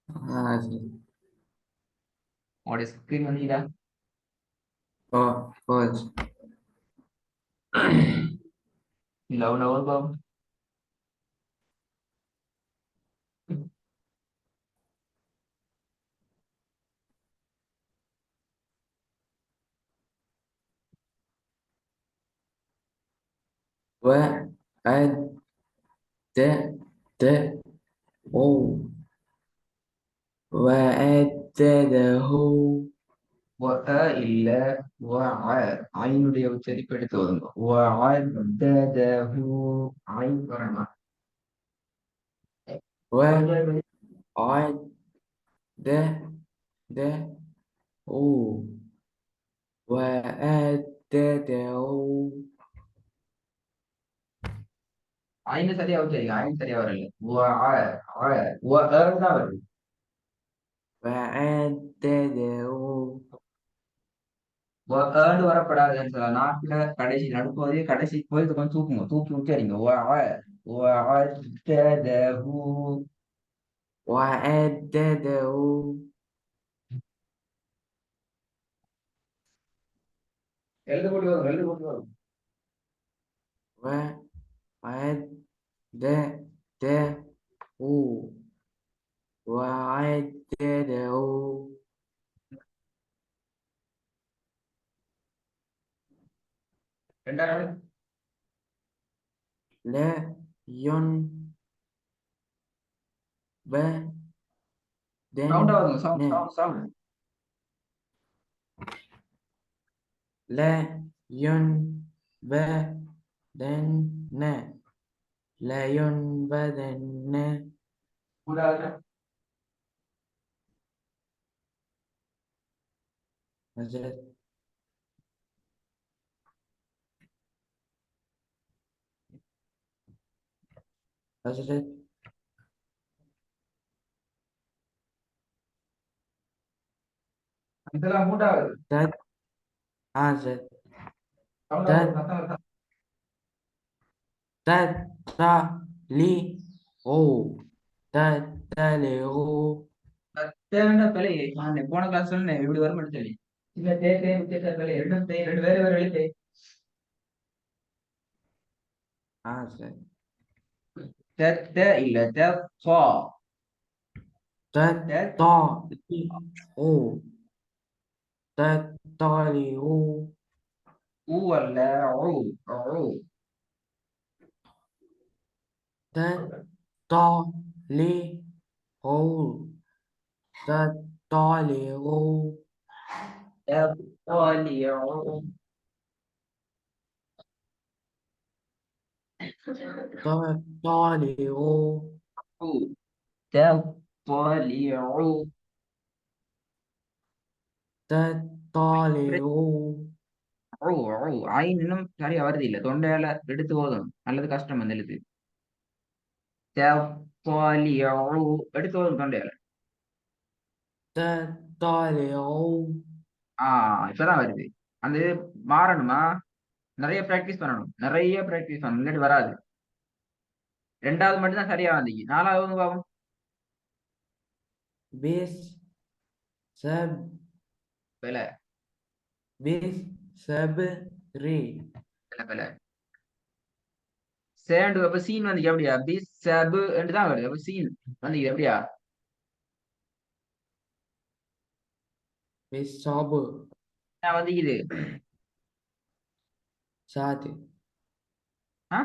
சரி. உங்களோட ஸ்கிரீன் வந்தீங்களா? போச்சு. Love love bomb. وأد د أو وأدده. இல்ல ஐனுடைய உச்சரிப்பு எடுத்து வருங்க. وعدده ஐன் வரணும். وأدده وأدده. ஐந்து சரியா உச்சரிங்க. ஐந்து சரியா வரல. தான் வருது. وأدده. வரப்படாதுன்னு சொல்லலாம். நாக்குல கடைசி நடுப்பகுதி கடைசி போய் கொஞ்சம் தூக்குங்க. தூக்கி உச்சரிங்க. وعدده. وأدده. எழுத கூட்டி வரும். எழுத கூட்டி வரும். وأدده وأعدده. ரெண்டாவது لا சவுண்டா வருங்க. ينبذن. சவுண்ட். لا ينبذن. لا ينبذن. கூடாது. نزلت. نزلت. இதெல்லாம் மூன்றாவது. تد عزت. சவுண்டா تد வரும். சத்தம் வரும். تتلع تتلع. தேவையான பிழை. நான் போன கிளாஸ் சொன்னேன் இப்படி வரும் சொல்லி. இல்ல தே வித்தியாச பிழை. ரெண்டும் தே ரெண்டு வேறு வேறு எழுத்து. عزت. இல்ல ஃபா. تطلع تطلع. ஊ அல்ல. ஊ. ஊ. تطلع تطلع. تطلع. تطلع. تطلع. تطلع. ஐன் இன்னும் சரியா வருது இல்ல. தொண்டையால எடுத்து போதும். நல்லது கஷ்டம் அந்த எழுத்து. تطلع. எடுத்து போதும் தொண்டையால. تطلع. இப்பதான் வருது. அந்த இது மாறணுமா? நிறைய பிராக்டிஸ் பண்ணணும். நிறைய பிராக்டிஸ் பண்ணணும். இல்லாட்டி வராது. ரெண்டாவது மட்டும் தான் சரியா வந்தீங்க. நாலாவது பாவம். بس سب பிழை. بس صبري. பிழை. சேண்டு அப்ப சீன் வந்து எப்படியா? பிஸ் சபு தான் வருது. அப்ப சீன் வந்து எப்படியா? بالصبر. வந்து இது சாது. ஆ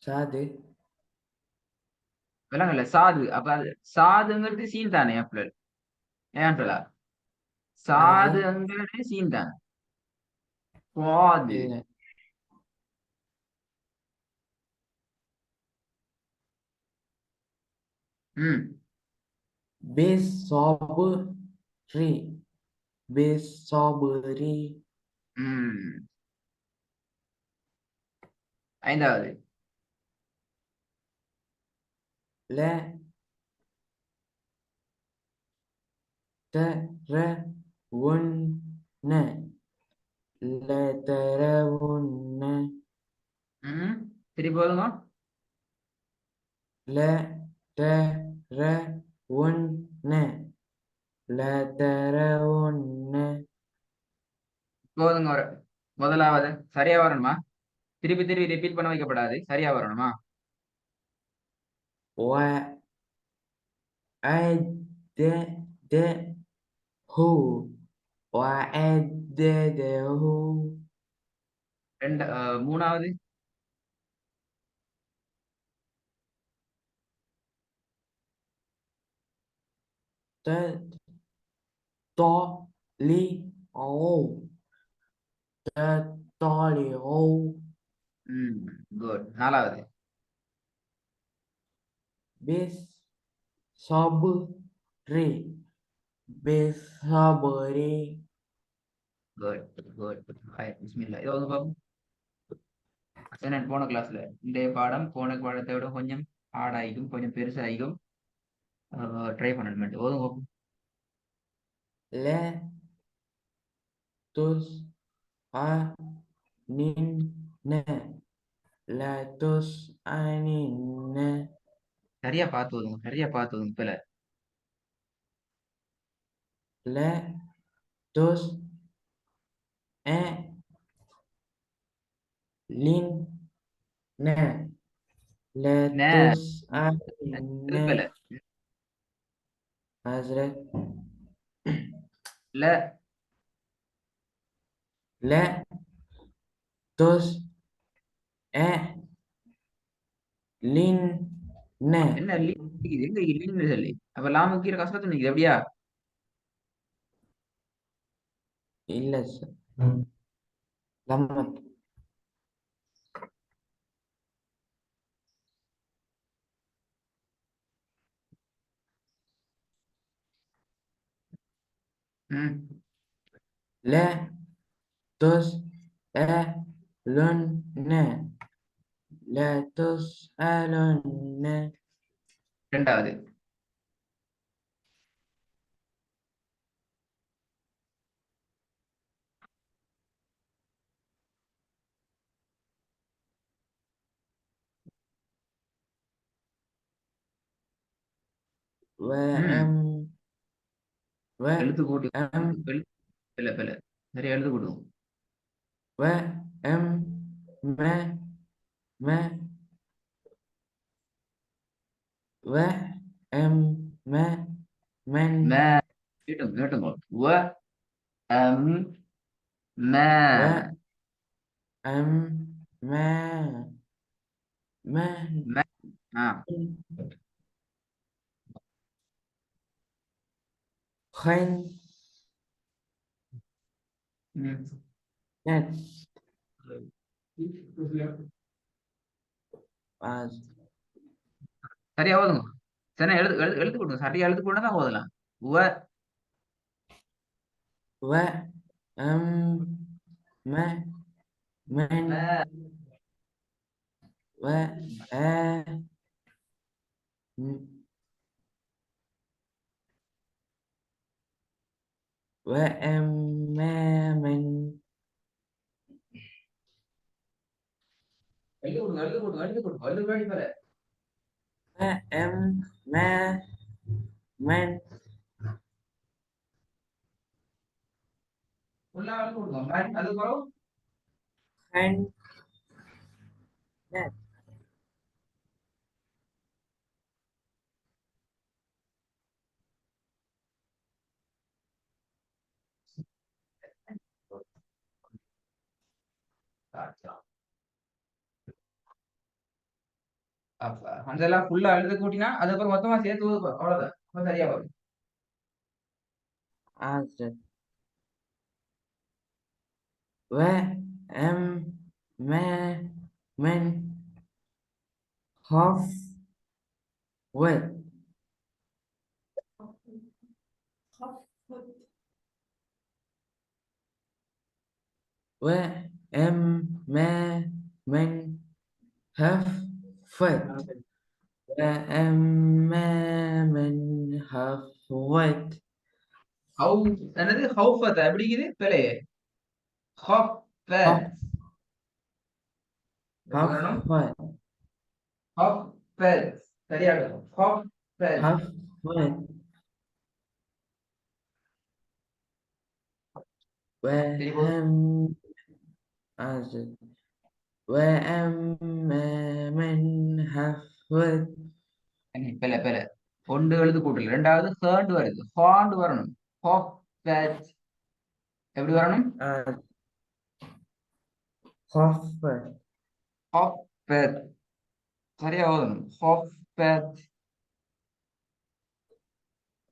சாது. விலங்கல்ல சாது. அப்ப அது சாதுங்கிறது சீன் தானே அப்ப? ஏன் சொல்லா? அது சாதுங்கிறது சீன் தான். சாது. இல்ல. ம். بالصبري. بالصبري. ம். ஐந்தாவது. لا ترون. لا ترون. திருப்பி போதுங்க. لا ترون. لترون போதுங்க முதலாவது சரியா வரணுமா? திருப்பி திருப்பி ரிப்பீட் பண்ண வைக்கப்படாது, சரியா வரணுமா? وأعدده وأعدده மூணாவது تطلعوا تطلعوا குட். நாலாவது بالصبر بالصبر குட் குட். பிஸ்மில்லா. இது வந்து பாப்போம். நான் போன கிளாஸ்ல இன்றைய பாடம் போன பாடத்தை விட கொஞ்சம் ஹார்டாயிக்கும், கொஞ்சம் பெருசாயிக்கும். ட்ரை பண்ணணும். ஓதுங்க. لا تسألن لا تسألن சரியா பார்த்து ஓதுங்க, சரியா பார்த்து ஓதுங்க. இப்ப لا تسألن لا நே تسألن திருப்பல. حضرت ல لا تسألن என்ன லீ நிக்குது? எங்க லீன்னு சொல்லி அப்ப லாமு கீழே கஷ்டத்து நிக்குது எப்படியா? إلا لما ம் لا تسألن لا تسألن ரெண்டாவது ம் وأم எழுத்து கூட்டி وأم பிள்ளை பிள்ளை சரியா எழுத்து கூட்டும். وأم ما وأم من மே கேட்டும் கேட்டுங்க. வ அம் மே وأم ما மே ஆ خن ம் نت as சரியா ஓதுங்க. சரி எழுது எழுது எழுத்து கூட்டும். சரியா எழுத்து கூட்டம் தான் ஓதலாம். வ وأم ما من மே وآ وأمام எழுத்து கூட்டும் எழுத்து கூட்டும் எழுத்து கூட்டும் எழுத்து வேண்டி போல. وأمام من ஃபுல்லா எழுத்து கூட்டும். மேன் அதுக்கப்புறம் خن அப்ப அதெல்லாம் ஃபுல்லா எழுத கூட்டினா அதுக்கப்புறம் மொத்தமா சேர்த்து ஓதுப்பா. அவ்வளவுதான். அப்ப சரியா வரும். as وأمام خف وأمام هفت وأمام هفوت ஹவு என்னது ஹவுஃபத் எப்படிங்குது பிழையே. ஹஃபத் எப்படி வரணும்? هفت ஹஃபத் சரியா இருக்கும். ஹஃபத் هفت What? Where சரி போதும். am as where am men have what? பெல பெல ஒன்று எழுது கூட்டல். ரெண்டாவது ஹேண்ட் வருது, ஹாண்ட் வரணும். ஹாப் பேட் எப்படி வரணும்? As Hoffer ஹாப் பேட் சரியா ஓதணும். ஹாப் பேட்.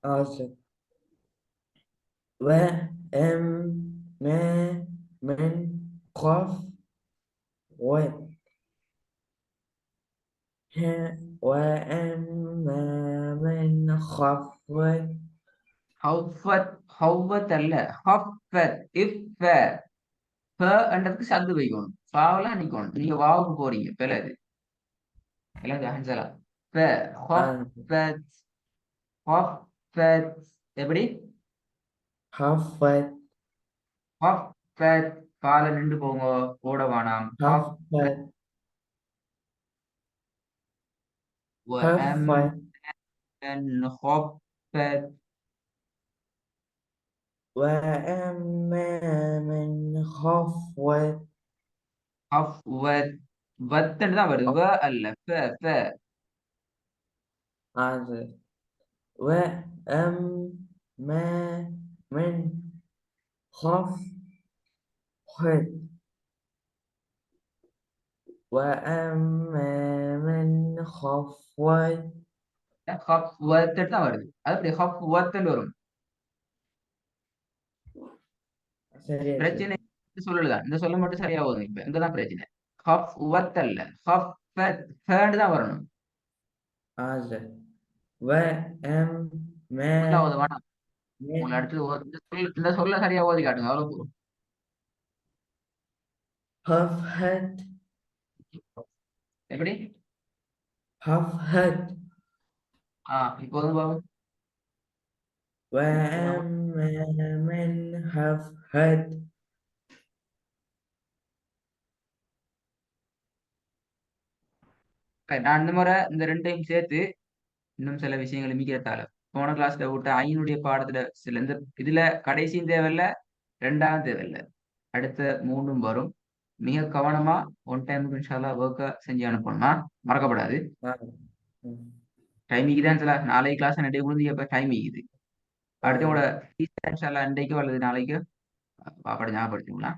as where am men have what? Where am men have what? ஹவ்வத் ஹவ்வத் அல்ல, ஹஃபத். இஃப் என்றதுக்கு சந்து வைக்கணும், ஃபாவெல்லாம் நிக்கணும். நீங்க வாவுக்கு போறீங்க, பிள்ளை எல்லாம் ஹன்சலா. And ஹஃபத் ஹஃபத் எப்படி? half what? ஹஃபத் கால நின்று போங்க, ஓட வேணாம். Half what? Half what? ஹஃபத் Where am men have what? ஹஃவத் வத்துன்னு தான் வருது, வ அல்ல, ஃப. And where am men have what? Where am men have what? ஹஃவத்துன்னு தான் வருது. அது எப்படி ஹஃவத்துன்னு வரும்? சரியா பிரச்சனை சொல்லலாம், இந்த சொல்ல மட்டும் சரியா வரும். இப்ப இங்கதான் பிரச்சனை. ஹஃவத் அல்ல, ஹஃபத் தான் வரணும். as where am ஃபுல்லா ஓத men வேணாம். உங்களை அடுத்தது இந்த சொல்ல சரியா ஓதி காட்டுங்க, அவ்வளவு போதும். have had எப்படி? have had இப்போ வந்து Babu. where am men have had நான் இந்த முறை இந்த ரெண்டையும் சேர்த்து இன்னும் சில விஷயங்களை மீக்கிறதால போன கிளாஸ்ல விட்ட ஐனுடைய பாடத்துல சில இந்த இதுல கடைசியும் தேவையில்ல, ரெண்டாவது தேவையில்லை, அடுத்த மூன்றும் வரும். மிக கவனமா ஒன் டைமுக்கு இன்ஷால்லா ஒர்க்கை செஞ்சு அனுப்பணுமா, மறக்கப்படாது. டைம் தான் சில நாளைக்கு கிளாஸ் நிறைய விழுந்து எப்ப டைம் இருக்குது. அடுத்தவங்களோட இன்ஷால்லா இன்றைக்கோ அல்லது நாளைக்கோ பாப்பாடு ஞாபகப்படுத்திங்களா?